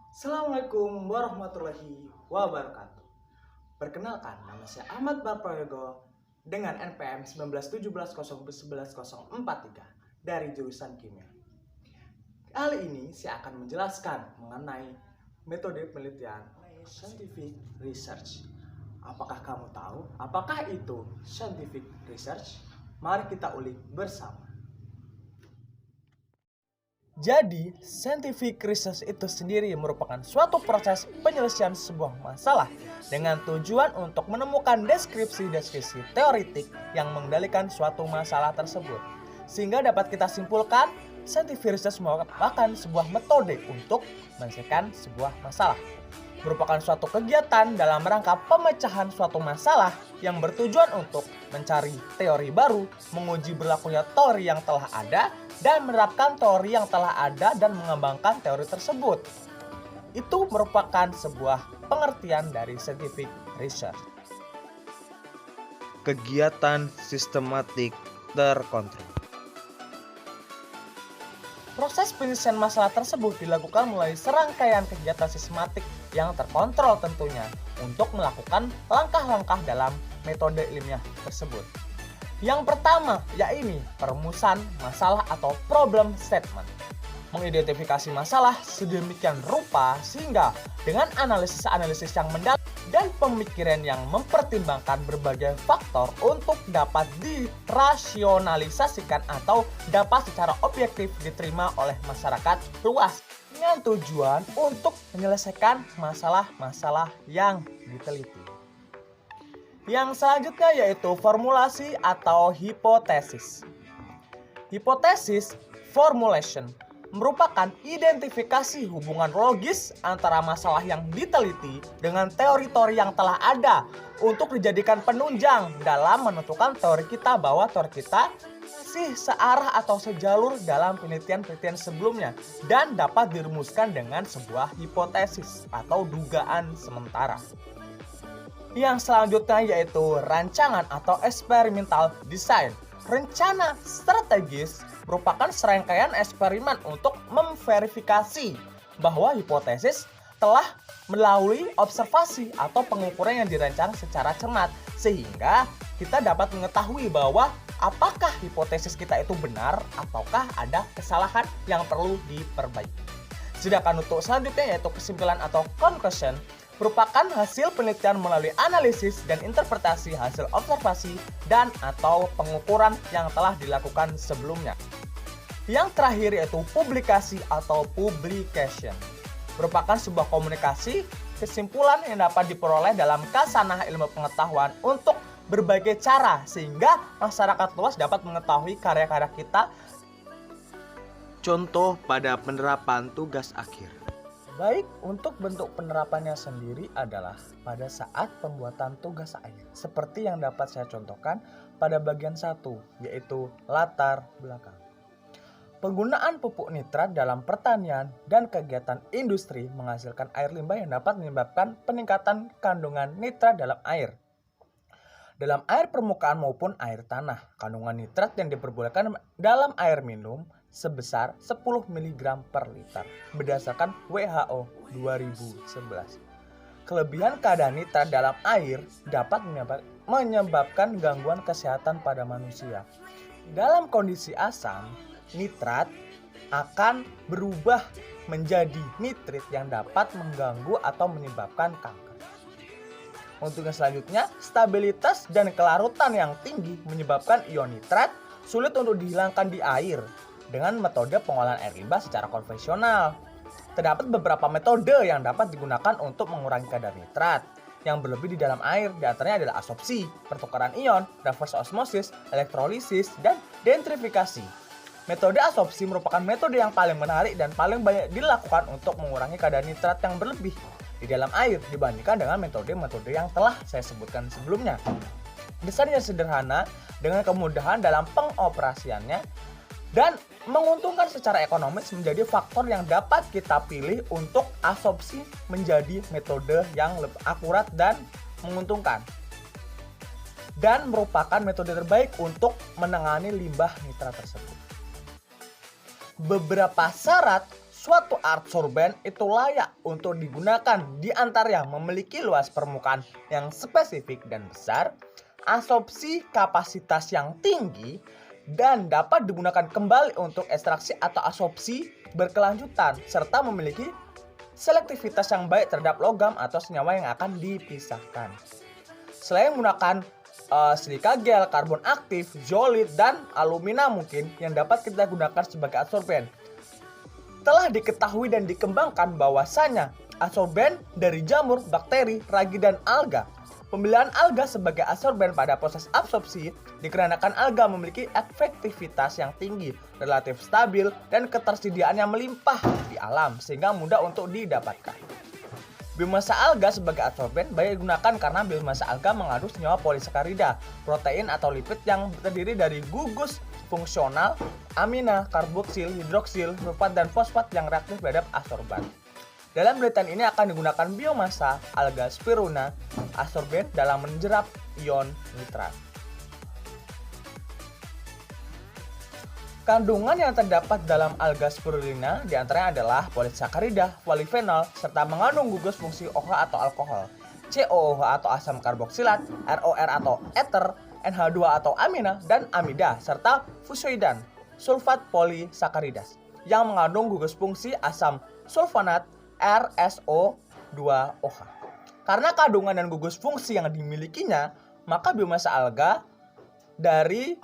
Assalamualaikum warahmatullahi wabarakatuh. Perkenalkan, nama saya Ahmad Barproyogo dengan NPM 1917011043 dari jurusan Kimia. Kali ini saya akan menjelaskan mengenai metode penelitian scientific research. Apakah kamu tahu apakah itu scientific research? Mari kita ulik bersama. Jadi, scientific research itu sendiri merupakan suatu proses penyelesaian sebuah masalah dengan tujuan untuk menemukan deskripsi teoritik yang mengendalikan suatu masalah tersebut. Sehingga dapat kita simpulkan, scientific research merupakan sebuah metode untuk menyelesaikan sebuah masalah. Merupakan suatu kegiatan dalam rangka pemecahan suatu masalah yang bertujuan untuk mencari teori baru, menguji berlakunya teori yang telah ada, dan menerapkan teori yang telah ada dan mengembangkan teori tersebut. Itu merupakan sebuah pengertian dari scientific research. Kegiatan sistematik terkontrol. Proses penyelesaian masalah tersebut dilakukan melalui serangkaian kegiatan sistematik yang terkontrol tentunya untuk melakukan langkah-langkah dalam metode ilmiah tersebut. Yang pertama, yaitu perumusan masalah atau problem statement. Mengidentifikasi masalah sedemikian rupa sehingga dengan analisis yang mendalam dan pemikiran yang mempertimbangkan berbagai faktor untuk dapat dirasionalisasikan atau dapat secara objektif diterima oleh masyarakat luas dengan tujuan untuk menyelesaikan masalah-masalah yang diteliti. Yang selanjutnya yaitu formulasi atau hipotesis. Hipotesis formulation merupakan identifikasi hubungan logis antara masalah yang diteliti dengan teori-teori yang telah ada untuk dijadikan penunjang dalam menentukan teori kita bahwa teori kita masih searah atau sejalur dalam penelitian-penelitian sebelumnya dan dapat dirumuskan dengan sebuah hipotesis atau dugaan sementara. Yang selanjutnya yaitu rancangan atau experimental design. Rencana strategis merupakan serangkaian eksperimen untuk memverifikasi bahwa hipotesis telah melalui observasi atau pengukuran yang dirancang secara cermat sehingga kita dapat mengetahui bahwa apakah hipotesis kita itu benar ataukah ada kesalahan yang perlu diperbaiki. Sedangkan untuk selanjutnya yaitu kesimpulan atau conclusion merupakan hasil penelitian melalui analisis dan interpretasi hasil observasi dan atau pengukuran yang telah dilakukan sebelumnya. Yang terakhir yaitu publikasi atau publication. Merupakan sebuah komunikasi kesimpulan yang dapat diperoleh dalam khasanah ilmu pengetahuan untuk berbagai cara sehingga masyarakat luas dapat mengetahui karya-karya kita. Contoh pada penerapan tugas akhir. Baik, untuk bentuk penerapannya sendiri adalah pada saat pembuatan tugas akhir. Seperti yang dapat saya contohkan pada bagian 1, yaitu latar belakang. Penggunaan pupuk nitrat dalam pertanian dan kegiatan industri menghasilkan air limbah yang dapat menyebabkan peningkatan kandungan nitrat dalam air. Dalam air permukaan maupun air tanah, kandungan nitrat yang diperbolehkan dalam air minum sebesar 10 mg per liter berdasarkan WHO 2011. Kelebihan kadar nitrat dalam air dapat menyebabkan gangguan kesehatan pada manusia. Dalam kondisi asam, nitrat akan berubah menjadi nitrit yang dapat mengganggu atau menyebabkan kanker. Untuk yang selanjutnya, stabilitas dan kelarutan yang tinggi menyebabkan ion nitrat sulit untuk dihilangkan di air dengan metode pengolahan air limbah secara konvensional. Terdapat beberapa metode yang dapat digunakan untuk mengurangi kadar nitrat yang berlebih di dalam air, di antaranya adalah absorpsi, pertukaran ion, reverse osmosis, elektrolisis, dan denitrifikasi. Metode absorpsi merupakan metode yang paling menarik dan paling banyak dilakukan untuk mengurangi kadar nitrat yang berlebih di dalam air dibandingkan dengan metode-metode yang telah saya sebutkan sebelumnya. Desain yang sederhana dengan kemudahan dalam pengoperasiannya dan menguntungkan secara ekonomis menjadi faktor yang dapat kita pilih untuk asopsi menjadi metode yang lebih akurat dan menguntungkan. Dan merupakan metode terbaik untuk menangani limbah nitrat tersebut. Beberapa syarat suatu adsorben itu layak untuk digunakan, di antaranya memiliki luas permukaan yang spesifik dan besar, asopsi kapasitas yang tinggi, dan dapat digunakan kembali untuk ekstraksi atau asopsi berkelanjutan, serta memiliki selektivitas yang baik terhadap logam atau senyawa yang akan dipisahkan. Selain menggunakan silika gel, karbon aktif, zeolit, dan alumina mungkin yang dapat kita gunakan sebagai adsorben. Telah diketahui dan dikembangkan bahwasanya adsorben dari jamur, bakteri, ragi, dan alga. Pemilihan alga sebagai adsorben pada proses absorpsi dikarenakan alga memiliki efektivitas yang tinggi, relatif stabil, dan ketersediaannya melimpah di alam sehingga mudah untuk didapatkan. Biomasa alga sebagai adsorben baik digunakan karena biomasa alga mengandung senyawa polisakarida, protein atau lipid yang terdiri dari gugus fungsional, amina, karboksil, hidroksil, sulfat, dan fosfat yang reaktif terhadap adsorban. Dalam penelitian ini akan digunakan biomasa alga spirulina adsorben dalam menyerap ion nitrat. Kandungan yang terdapat dalam alga spirulina diantaranya adalah polisakarida, polifenol, serta mengandung gugus fungsi OH atau alkohol, COOH atau asam karboksilat, ROR atau ether, NH2 atau amina, dan amida, serta fusoidan, sulfat polisakaridas, yang mengandung gugus fungsi asam sulfonat, RSO2OH. Karena kandungan dan gugus fungsi yang dimilikinya, maka biomasa alga dari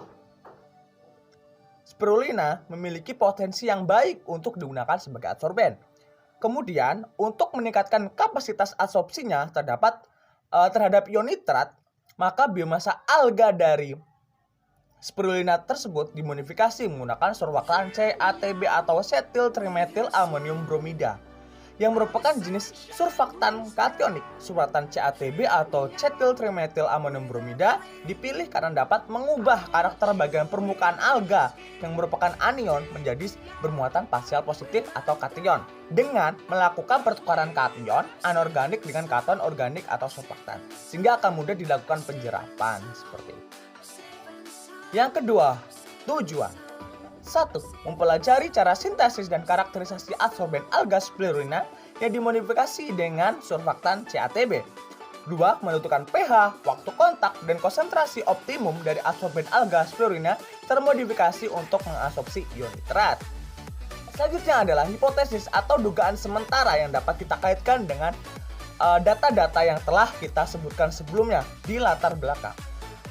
spirulina memiliki potensi yang baik untuk digunakan sebagai adsorben. Kemudian, untuk meningkatkan kapasitas adsorpsinya terhadap ion nitrat, maka biomasa alga dari spirulina tersebut dimodifikasi menggunakan surfaktan CATB atau cetyl trimethyl amonium bromida yang merupakan jenis surfaktan kationik. Surfaktan CATB atau cetyl trimethyl amonium bromida dipilih karena dapat mengubah karakter bagian permukaan alga yang merupakan anion menjadi bermuatan parsial positif atau kation dengan melakukan pertukaran kation anorganik dengan katon organik atau surfaktan, sehingga akan mudah dilakukan penjerapan seperti itu. Yang kedua, tujuan. 1. Mempelajari cara sintesis dan karakterisasi adsorben alga spirulina yang dimodifikasi dengan surfaktan CATB. 2. Menentukan pH, waktu kontak, dan konsentrasi optimum dari adsorben alga spirulina termodifikasi untuk mengabsorpsi ion nitrat. Selanjutnya adalah hipotesis atau dugaan sementara yang dapat kita kaitkan dengan data-data yang telah kita sebutkan sebelumnya di latar belakang.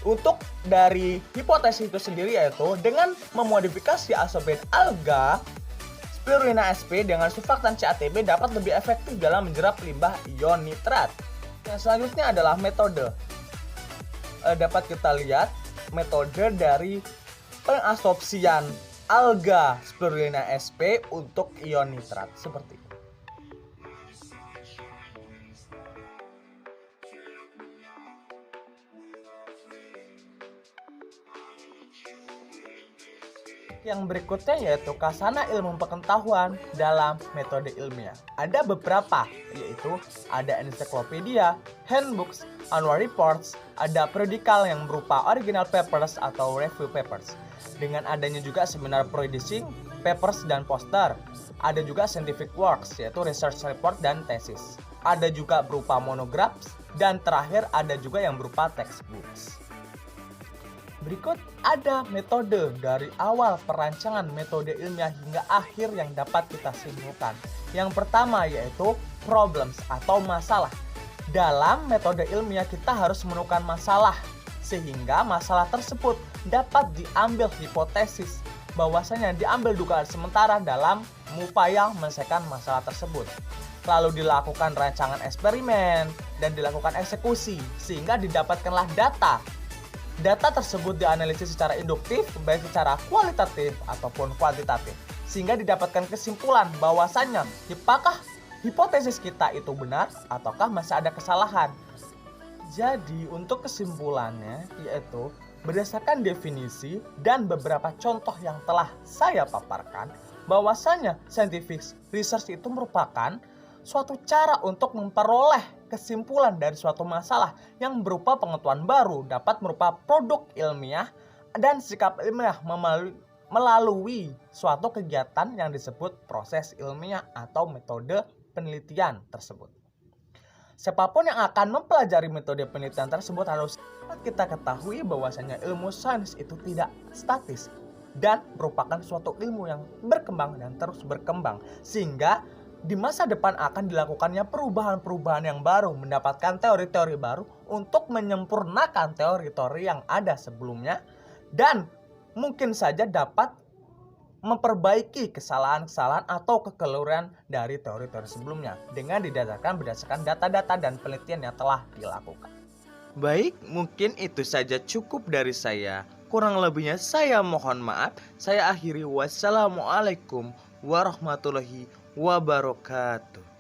Untuk dari hipotesis itu sendiri yaitu dengan memodifikasi adsorben alga spirulina SP dengan surfaktan CATB dapat lebih efektif dalam menjerap limbah ion nitrat. Yang selanjutnya adalah metode. Dapat kita lihat metode dari pengabsorpsian alga spirulina SP untuk ion nitrat seperti ini. Yang berikutnya yaitu kasana ilmu pengetahuan dalam metode ilmiah. Ada beberapa, yaitu ada ensiklopedia, handbooks, annual reports, ada periodical yang berupa original papers atau review papers. Dengan adanya juga seminar producing, papers dan poster. Ada juga scientific works, yaitu research report dan tesis. Ada juga berupa monographs, dan terakhir ada juga yang berupa textbooks. Berikut ada metode dari awal perancangan metode ilmiah hingga akhir yang dapat kita simpulkan. Yang pertama yaitu problems atau masalah. Dalam metode ilmiah kita harus menemukan masalah sehingga masalah tersebut dapat diambil hipotesis bahwasanya diambil dugaan sementara dalam upaya menyelesaikan masalah tersebut. Lalu dilakukan rancangan eksperimen dan dilakukan eksekusi sehingga didapatkanlah data. Data tersebut dianalisis secara induktif, baik secara kualitatif ataupun kuantitatif, sehingga didapatkan kesimpulan bahwasannya apakah hipotesis kita itu benar ataukah masih ada kesalahan. Jadi untuk kesimpulannya yaitu berdasarkan definisi dan beberapa contoh yang telah saya paparkan, bahwasanya scientific research itu merupakan suatu cara untuk memperoleh kesimpulan dari suatu masalah yang berupa pengetahuan baru, dapat merupa produk ilmiah dan sikap ilmiah melalui suatu kegiatan yang disebut proses ilmiah atau metode penelitian tersebut. Siapapun yang akan mempelajari metode penelitian tersebut harus kita ketahui bahwasanya ilmu sains itu tidak statis dan merupakan suatu ilmu yang berkembang dan terus berkembang, sehingga di masa depan akan dilakukannya perubahan-perubahan yang baru, mendapatkan teori-teori baru untuk menyempurnakan teori-teori yang ada sebelumnya, dan mungkin saja dapat memperbaiki kesalahan-kesalahan atau kekeliruan dari teori-teori sebelumnya dengan berdasarkan data-data dan penelitian yang telah dilakukan. Baik, mungkin itu saja cukup dari saya. Kurang lebihnya saya mohon maaf. Saya akhiri, wassalamualaikum warahmatullahi wabarakatuh.